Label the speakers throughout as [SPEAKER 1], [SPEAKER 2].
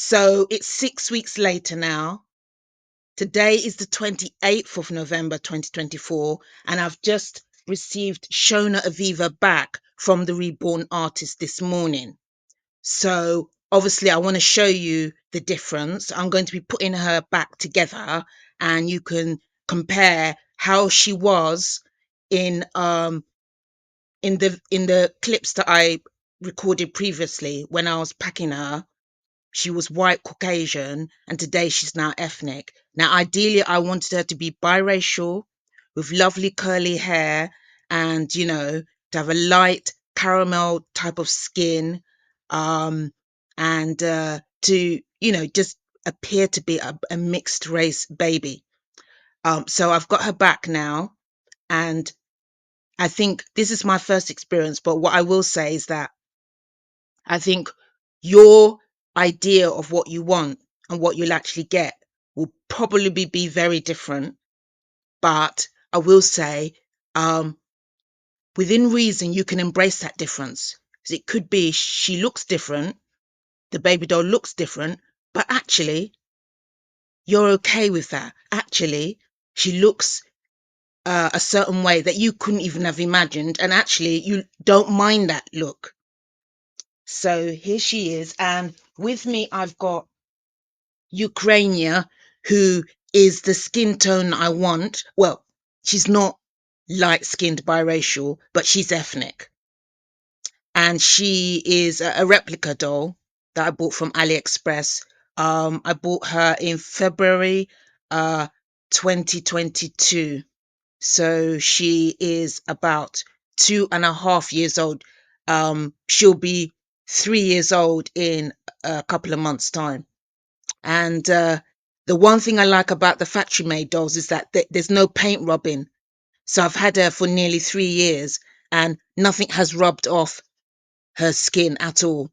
[SPEAKER 1] So it's 6 weeks later now. Today is the 28th of November 2024, and I've just received Shona Aviva back from the Reborn artist this morning. So obviously I want to show you the difference. I'm going to be putting her back together, and you can compare how she was in the clips that I recorded previously when I was packing her. She was white Caucasian, and today she's now ethnic. Now, ideally, I wanted her to be biracial with lovely curly hair and, to have a light caramel type of skin, and to, just appear to be a mixed race baby. So I've got her back now, and I think this is my first experience. But what I will say is that I think your idea of what you want and what you'll actually get will probably be very different. But I will say, um, within reason, you can embrace that difference. 'Cause it could be she looks different, the baby doll looks different, but actually, you're okay with that. Actually, she looks a certain way that you couldn't even have imagined, and actually, you don't mind that look. So here she is, and with me, I've got Ukrainia, who is the skin tone I want. Well, she's not light skinned biracial, but she's ethnic. And she is a replica doll that I bought from AliExpress. I bought her in February 2022. So she is about 2.5 years old. She'll be 3 years old in a couple of months' time. And the one thing I like about the factory made dolls is that there's no paint rubbing. So I've had her for nearly 3 years, and nothing has rubbed off her skin at all.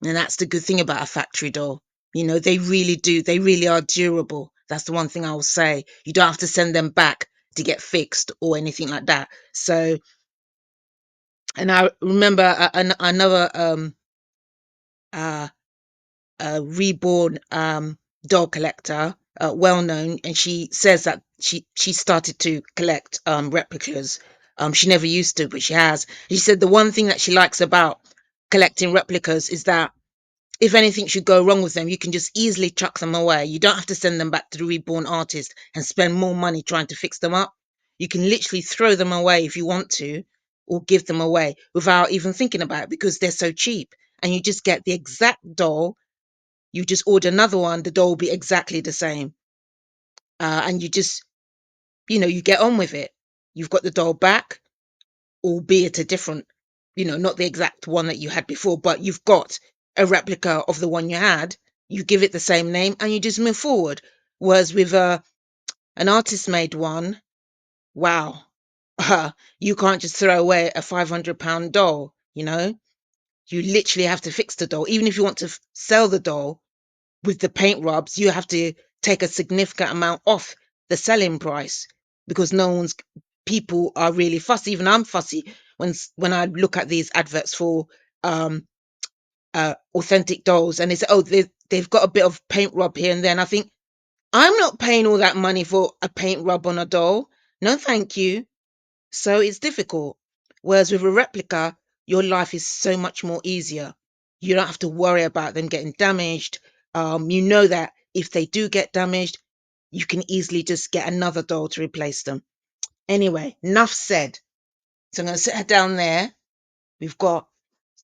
[SPEAKER 1] And that's the good thing about a factory doll. They really do. They really are durable. That's the one thing I will say. You don't have to send them back to get fixed or anything like that. So, and I remember another uh, Reborn doll collector, well known, and she says that she started to collect replicas. She never used to, but she has. She said the one thing that she likes about collecting replicas is that if anything should go wrong with them, you can just easily chuck them away. You don't have to send them back to the Reborn artist and spend more money trying to fix them up. You can literally throw them away if you want to, or give them away without even thinking about it, because they're so cheap. And you just get the exact doll. You just order another one, the doll will be exactly the same. And you just, you get on with it. You've got the doll back, albeit a different, not the exact one that you had before, but you've got a replica of the one you had. You give it the same name and you just move forward. Whereas with an artist made one, wow, you can't just throw away a £500 doll, You literally have to fix the doll. Even if you want to sell the doll, with the paint rubs, you have to take a significant amount off the selling price, because people are really fussy. Even I'm fussy when I look at these adverts for um authentic dolls, and they say, oh, they've got a bit of paint rub here and there, and I think, I'm not paying all that money for a paint rub on a doll. No, thank you. So it's difficult. Whereas with a replica, your life is so much more easier. You don't have to worry about them getting damaged. You know that if they do get damaged, you can easily just get another doll to replace them. Anyway, enough said. So I'm going to sit her down there. We've got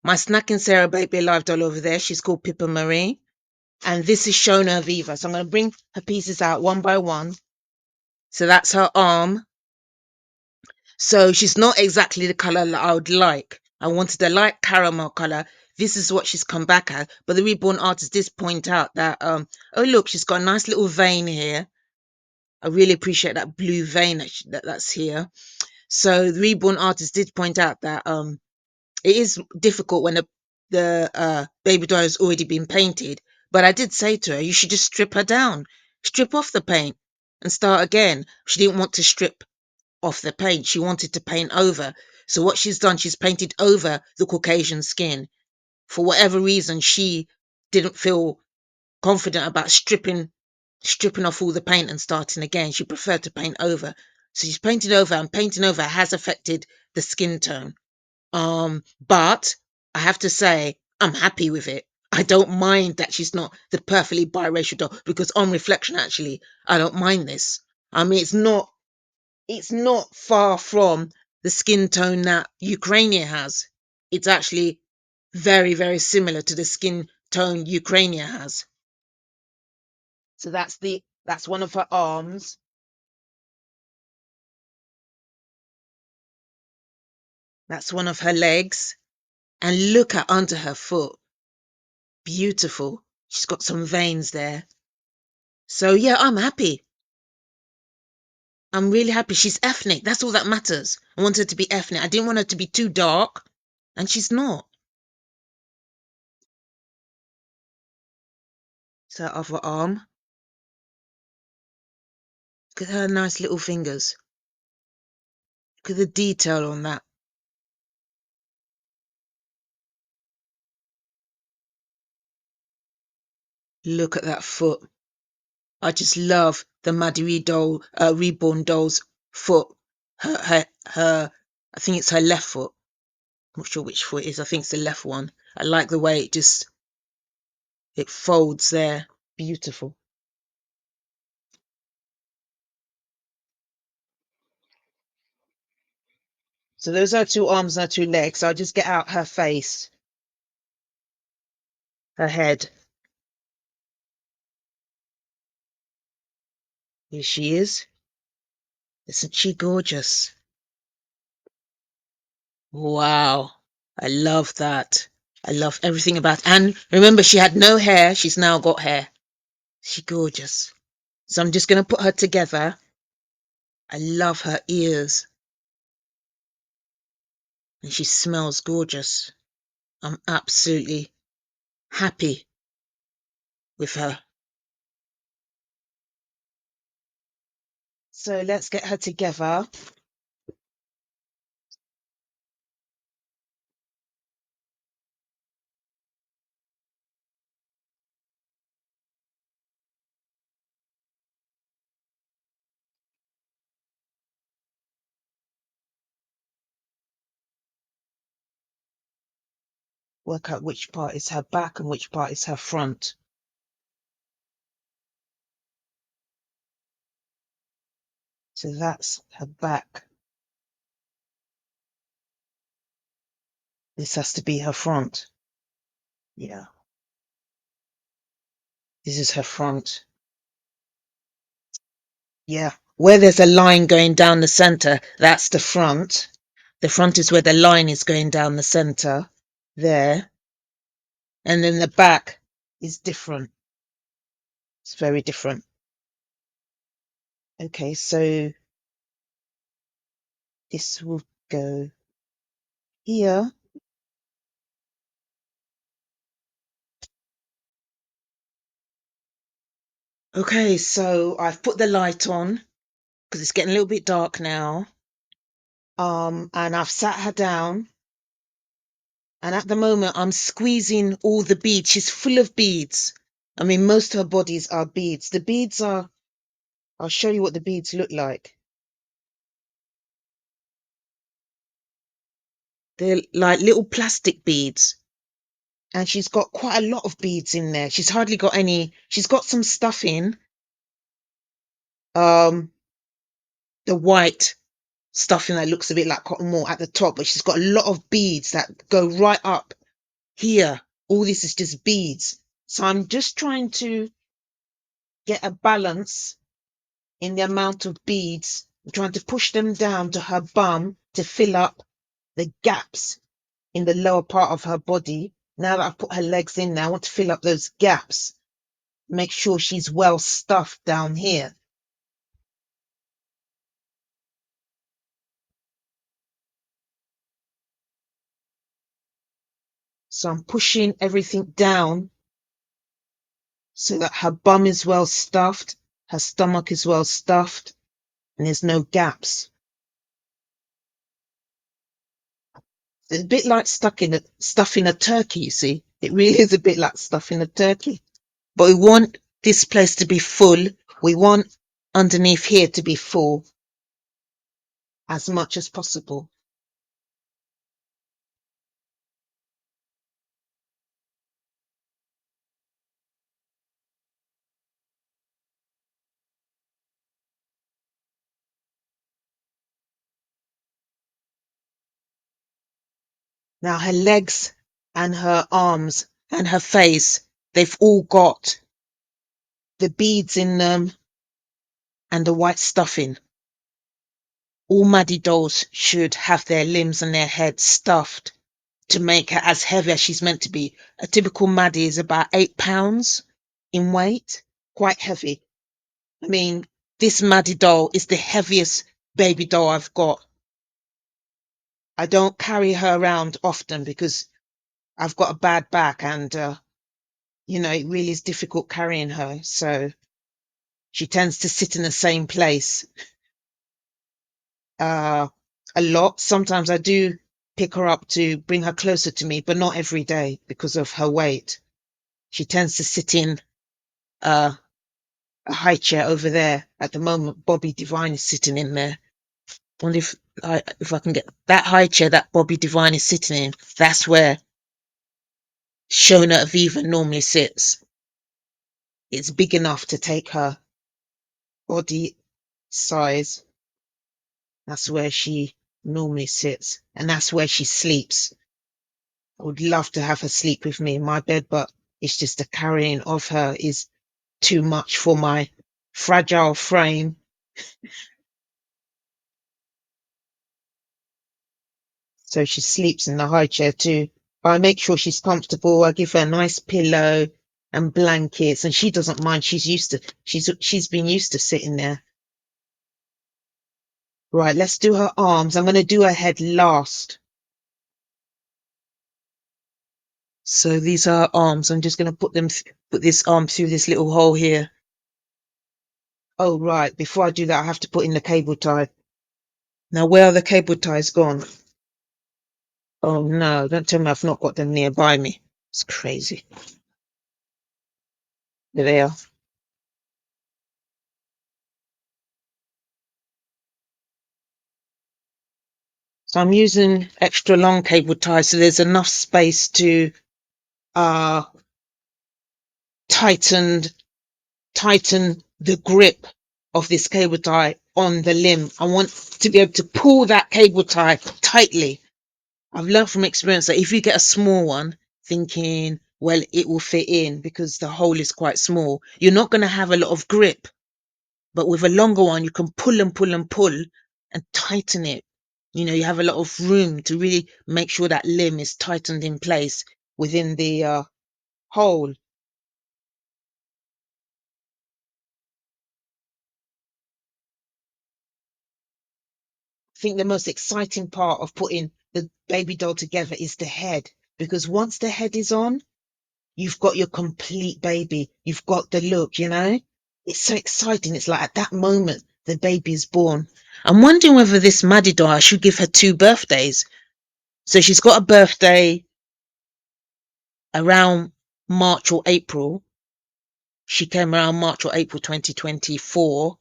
[SPEAKER 1] my Snacking Sarah Baby Alive doll over there. She's called Pippa Marie. And this is Shona Aviva. So I'm going to bring her pieces out one by one. So that's her arm. So she's not exactly the color that I would like. I wanted a light caramel color. This is what she's come back at. But the Reborn artist did point out that, oh, look, she's got a nice little vein here. I really appreciate that blue vein that's here. So the Reborn artist did point out that it is difficult when the baby doll has already been painted. But I did say to her, you should just strip her down. Strip off the paint and start again. She didn't want to strip off the paint. She wanted to paint over. So what she's done, she's painted over the Caucasian skin. For whatever reason, she didn't feel confident about stripping off all the paint and starting again. She preferred to paint over. So she's painted over, and painting over has affected the skin tone. But I have to say, I'm happy with it. I don't mind that she's not the perfectly biracial doll, because on reflection, actually, I don't mind this. I mean, it's not far from the skin tone that Ukraine has. It's actually very, very similar to the skin tone Ukraine has. So that's one of her arms. That's one of her legs. And look at under her foot. Beautiful. She's got some veins there. So yeah, I'm happy. I'm really happy. She's ethnic. That's all that matters. I want her to be ethnic. I didn't want her to be too dark, and she's not. It's her other arm. Look at her nice little fingers. Look at the detail on that. Look at that foot. I just love the Maddie doll, Reborn doll's foot. Her, I think it's her left foot. I'm not sure which foot it is. I think it's the left one. I like the way it folds there. Beautiful. So those are two arms and her two legs. So I'll just get out her face, her head. Here she is. Isn't she gorgeous? Wow. I love that. I love everything about it. And remember, she had no hair. She's now got hair. She's gorgeous. So I'm just going to put her together. I love her ears. And she smells gorgeous. I'm absolutely happy with her. So let's get her together. Work out which part is her back and which part is her front. So that's her back. This has to be her front. Yeah. This is her front. Yeah. Where there's a line going down the center, that's the front. The front is where the line is going down the center. There. And then the back is different. It's very different. Okay, so this will go here. Okay, so I've put the light on because it's getting a little bit dark now. And I've sat her down. And at the moment, I'm squeezing all the beads. She's full of beads. I mean, most of her bodies are beads. The beads are, I'll show you what the beads look like. They're like little plastic beads. And she's got quite a lot of beads in there. She's hardly got any. She's got some stuff in. The white stuffing that looks a bit like cotton wool at the top, but she's got a lot of beads that go right up here. All this is just beads. So I'm just trying to get a balance in the amount of beads. I'm trying to push them down to her bum to fill up the gaps in the lower part of her body. Now that I've put her legs in there, I want to fill up those gaps. Make sure she's well stuffed down here. So I'm pushing everything down so that her bum is well stuffed, her stomach is well stuffed, and there's no gaps. It's a bit like stuffing a turkey, you see. It really is a bit like stuffing a turkey. but we want this place to be full. We want underneath here to be full as much as possible. Now her legs and her arms and her face, they've all got the beads in them and the white stuffing. All Maddie dolls should have their limbs and their heads stuffed to make her as heavy as she's meant to be. A typical Maddie is about 8 pounds in weight, quite heavy. I mean, this Maddie doll is the heaviest baby doll I've got. I don't carry her around often because I've got a bad back and, it really is difficult carrying her. So she tends to sit in the same place uh, a lot. Sometimes I do pick her up to bring her closer to me, but not every day because of her weight. She tends to sit in uh, a high chair over there. At the moment, Bobby Divine is sitting in there. I wonder if I can get that high chair that Bobby Divine is sitting in. That's where Shona Aviva normally sits. It's big enough to take her body size. That's where she normally sits, and that's where she sleeps. I would love to have her sleep with me in my bed, but it's just the carrying of her is too much for my fragile frame. So she sleeps in the high chair too. I make sure she's comfortable. I give her a nice pillow and blankets, and she doesn't mind. She's been used to sitting there. Right, let's do her arms. I'm going to do her head last. So these are her arms. I'm just going to put this arm through this little hole here. Oh, right. Before I do that, I have to put in the cable tie. Now, where are the cable ties gone? Oh, no. Don't tell me I've not got them nearby me. It's crazy. There they are. So I'm using extra long cable ties so there's enough space to uh, tighten the grip of this cable tie on the limb. I want to be able to pull that cable tie tightly. I've learned from experience that if you get a small one, thinking, well, it will fit in because the hole is quite small, you're not going to have a lot of grip. But with a longer one, you can pull and pull and pull and tighten it. You have a lot of room to really make sure that limb is tightened in place within the hole. I think the most exciting part of putting the baby doll together is the head, because once the head is on, you've got your complete baby. You've got the look. It's so exciting. It's like at that moment, the baby is born. I'm wondering whether this Maddie doll, I should give her 2 birthdays. So she's got a birthday around March or April. She came around March or April 2024.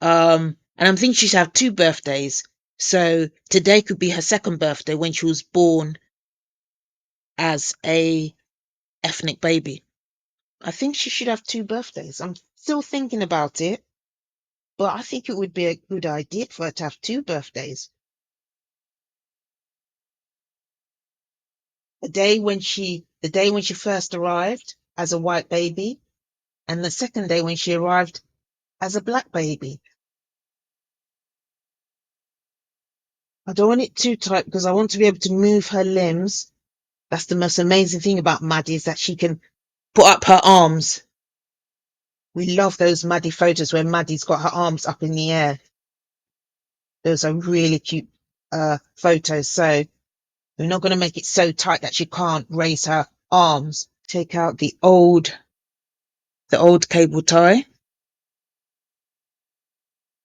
[SPEAKER 1] And I'm thinking she should have 2 birthdays. So today could be her second birthday when she was born as a ethnic baby. I think she should have 2 birthdays. I'm still thinking about it, but I think it would be a good idea for her to have 2 birthdays. The day when she first arrived as a white baby, and the second day when she arrived as a black baby. I don't want it too tight because I want to be able to move her limbs. That's the most amazing thing about Maddie, is that she can put up her arms. We love those Maddie photos where Maddie's got her arms up in the air. Those are really cute photos. So we're not going to make it so tight that she can't raise her arms. Take out the old cable tie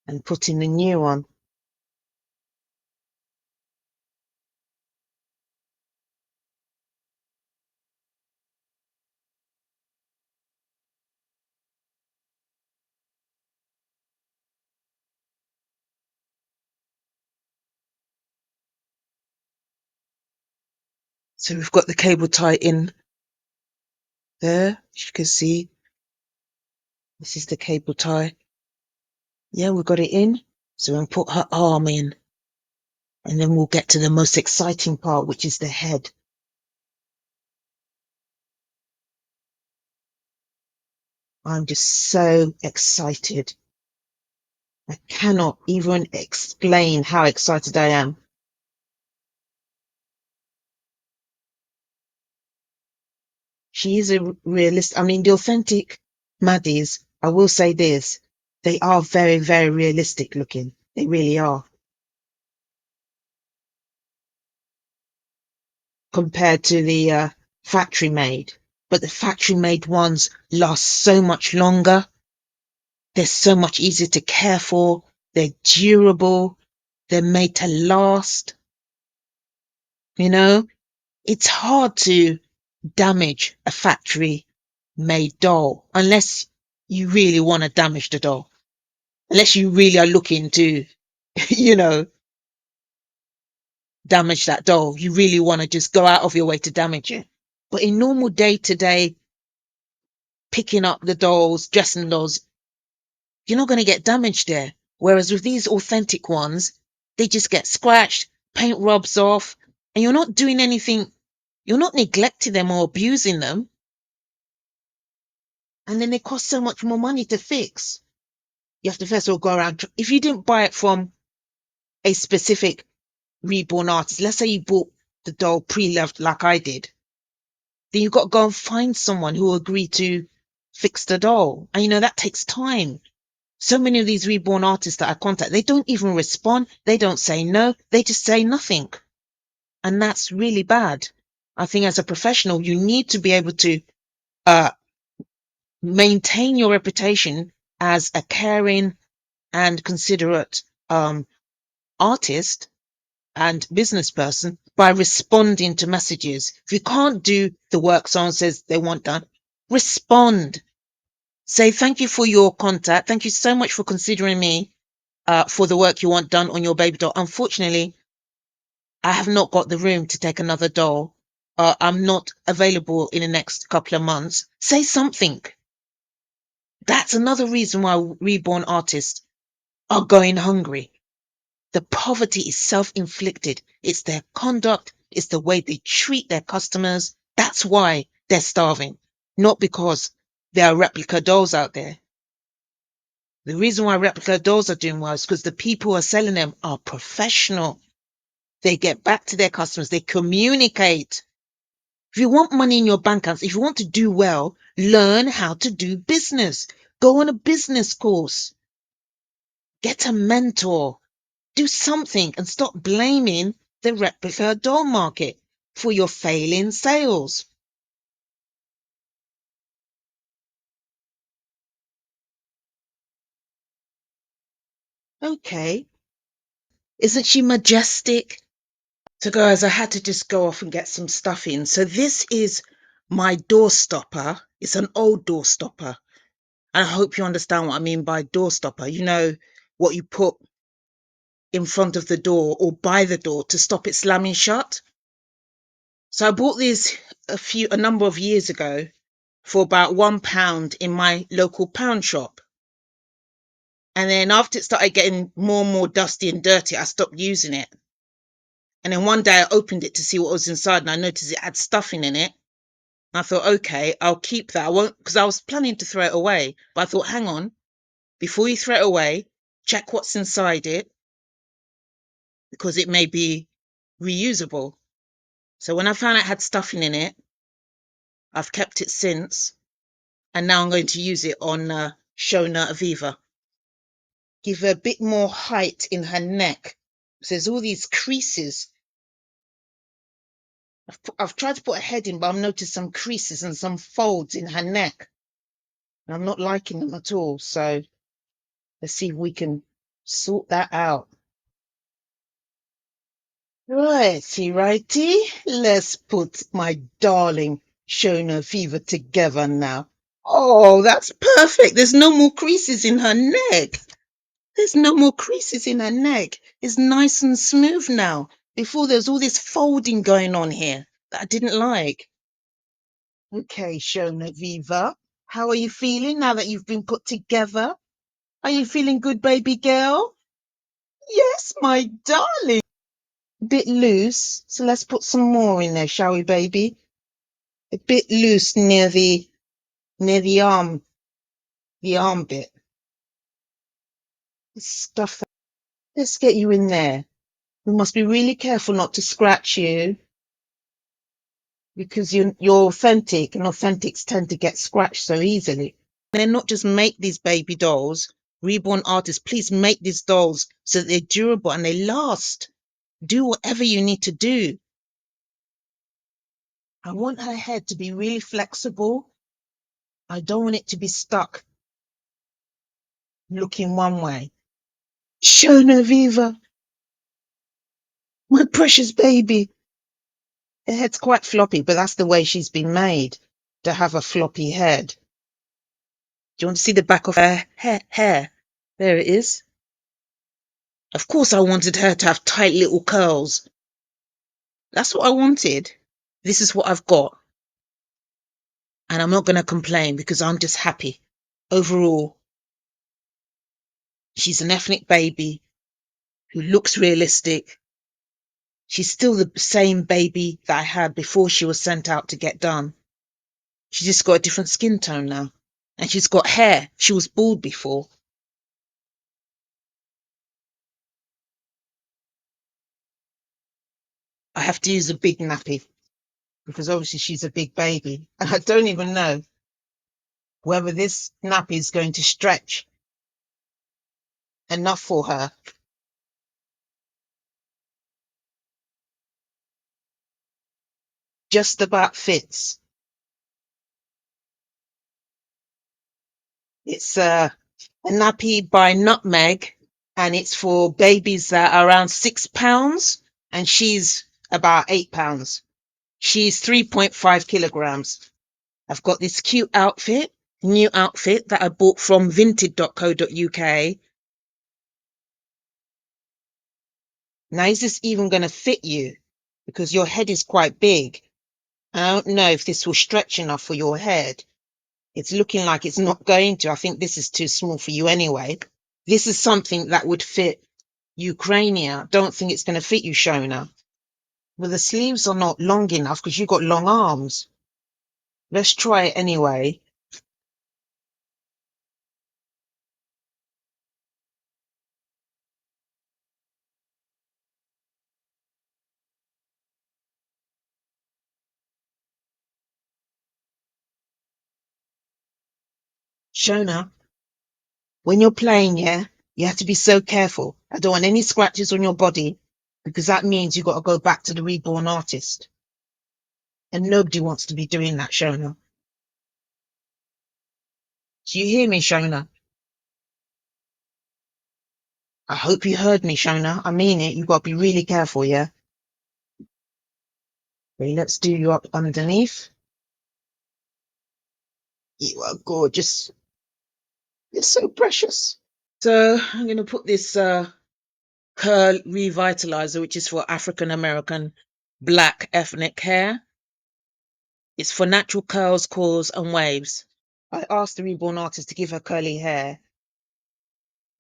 [SPEAKER 1] and put in the new one. So we've got the cable tie in there. As you can see, this is the cable tie. Yeah, we've got it in. So we'll put her arm in, and then we'll get to the most exciting part, which is the head. I'm just so excited. I cannot even explain how excited I am. She is a realist. I mean, the authentic Maddies, I will say this, they are very, very realistic looking. They really are, compared to the factory made. But the factory made ones last so much longer. They're so much easier to care for. They're durable. They're made to last. You know, it's hard to damage a factory made doll unless you really want to damage the doll. Unless you really are looking to, you know, damage that doll. You really want to just go out of your way to damage it. But in normal day to day, picking up the dolls, dressing the dolls, you're not going to get damaged there. Whereas with these authentic ones, they just get scratched, paint rubs off, and you're not doing anything, you're not neglecting them or abusing them. And then they cost so much more money to fix. You have to first of all go around. If you didn't buy it from a specific Reborn artist, let's say you bought the doll pre-loved like I did, then you've got to go and find someone who will agree to fix the doll. And that takes time. So many of these Reborn artists that I contact, they don't even respond. They don't say no. They just say nothing. And that's really bad. I think as a professional, you need to be able to uh, maintain your reputation as a caring and considerate artist and business person by responding to messages. If you can't do the work someone says they want done, respond. Say thank you for your contact. Thank you so much for considering me for the work you want done on your baby doll. Unfortunately, I have not got the room to take another doll. I'm not available in the next couple of months. Say something. That's another reason why Reborn artists are going hungry. The poverty is self-inflicted. It's their conduct. It's the way they treat their customers. That's why they're starving, not because there are replica dolls out there. The reason why replica dolls are doing well is because the people who are selling them are professional. They get back to their customers. They communicate. If you want money in your bank accounts, if you want to do well, learn how to do business. Go on a business course. Get a mentor. Do something and stop blaming the replica doll market for your failing sales. Okay. Isn't she majestic? So guys, I had to just go off and get some stuff in. So this is my door stopper. It's an old door stopper. And I hope you understand what I mean by door stopper. You know what you put in front of the door or by the door to stop it slamming shut. So I bought these a number of years ago for about £1 in my local pound shop. And then after it started getting more and more dusty and dirty, I stopped using it. And then one day I opened it to see what was inside and I noticed it had stuffing in it. And I thought, okay, I'll keep that. I won't, because I was planning to throw it away. But I thought, hang on, before you throw it away, check what's inside it because it may be reusable. So when I found out it had stuffing in it, I've kept it since. And now I'm going to use it on Shona Aviva. Give her a bit more height in her neck. So there's all these creases. I've tried to put a head in, but I've noticed some creases and some folds in her neck. And I'm not liking them at all. So let's see if we can sort that out. Righty, righty. Let's put my darling Shona Fever together now. Oh, that's perfect. There's no more creases in her neck. There's no more creases in her neck. It's nice and smooth now. Before there's all this folding going on here. that I didn't like. Okay, Shona Viva, how are you feeling now that you've been put together? Are you feeling good, baby girl? Yes, my darling. A bit loose, so let's put some more in there, shall we, baby? A bit loose near the arm bit. Stuff that. Let's get you in there. We must be really careful not to scratch you because you're authentic, and authentics tend to get scratched so easily. Then not just make these baby dolls. Reborn artists, please make these dolls so that they're durable and they last. Do whatever you need to do. I want her head to be really flexible. I don't want it to be stuck looking one way. Shona Viva, my precious baby. Her head's quite floppy, but that's the way she's been made, to have a floppy head. Do you want to see the back of her hair? There it is. Of course I wanted her to have tight little curls. That's what I wanted. This is what I've got. And I'm not going to complain because I'm just happy. Overall, she's an ethnic baby who looks realistic. She's still the same baby that I had before she was sent out to get done. She just got a different skin tone now. And she's got hair. She was bald before. I have to use a big nappy because obviously she's a big baby. And I don't even know whether this nappy is going to stretch enough for her. Just about fits. It's a nappy by Nutmeg, and it's for babies that are around 6 pounds, and she's about 8 pounds. She's 3.5 kilograms. I've got this cute new outfit that I bought from vinted.co.uk. Now, is this even going to fit you? Because your head is quite big. I don't know if this will stretch enough for your head. It's looking like it's not going to. I think this is too small for you anyway. This is something that would fit Ukrainia. Don't think it's going to fit you, Shona. Well, the sleeves are not long enough because you've got long arms. Let's try it anyway. Shona, when you're playing, yeah, you have to be so careful. I don't want any scratches on your body because that means you've got to go back to the reborn artist. And nobody wants to be doing that, Shona. Do you hear me, Shona? I hope you heard me, Shona. I mean it. You've got to be really careful, yeah? Okay, let's do you up underneath. You are gorgeous. You're so precious. So I'm going to put this curl revitalizer, which is for African American black ethnic hair. It's for natural curls, coils, and waves. I asked the reborn artist to give her curly hair.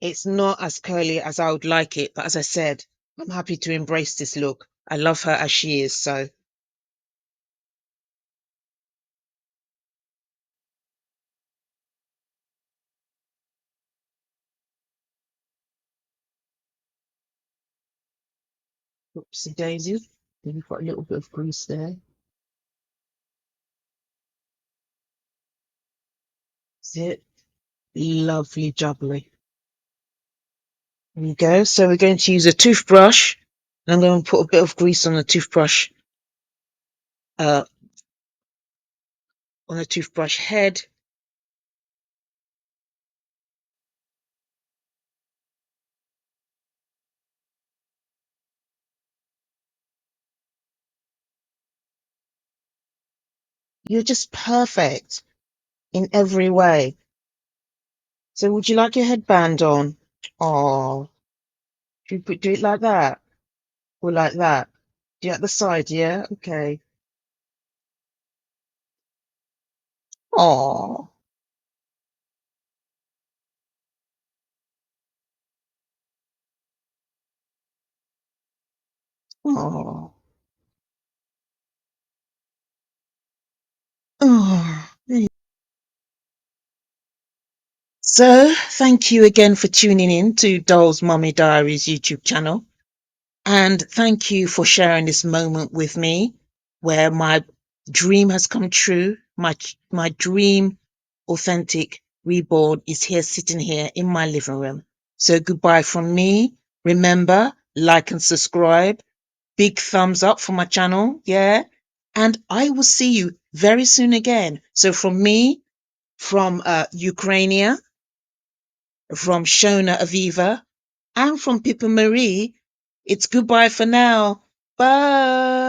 [SPEAKER 1] It's not as curly as I would like it, but as I said, I'm happy to embrace this look. I love her as she is, so. Oopsie daisy. We've got a little bit of grease there. That's it. Lovely jubbly. There you go. So we're going to use a toothbrush. And I'm going to put a bit of grease uh, on the toothbrush head. You're just perfect in every way. So would you like your headband on? Oh, do it like that? Or like that? Do you at the side, yeah? Okay. Oh, oh, oh. So, thank you again for tuning in to Doll's Mummy Diaries YouTube channel. And thank you for sharing this moment with me where my dream has come true. My dream authentic reborn is here sitting here in my living room. So goodbye from me. Remember, like and subscribe. Big thumbs up for my channel. Yeah. And I will see you very soon again. So from me, from Ukraine, from Shona Aviva, and from Pippa Marie, it's goodbye for now. Bye.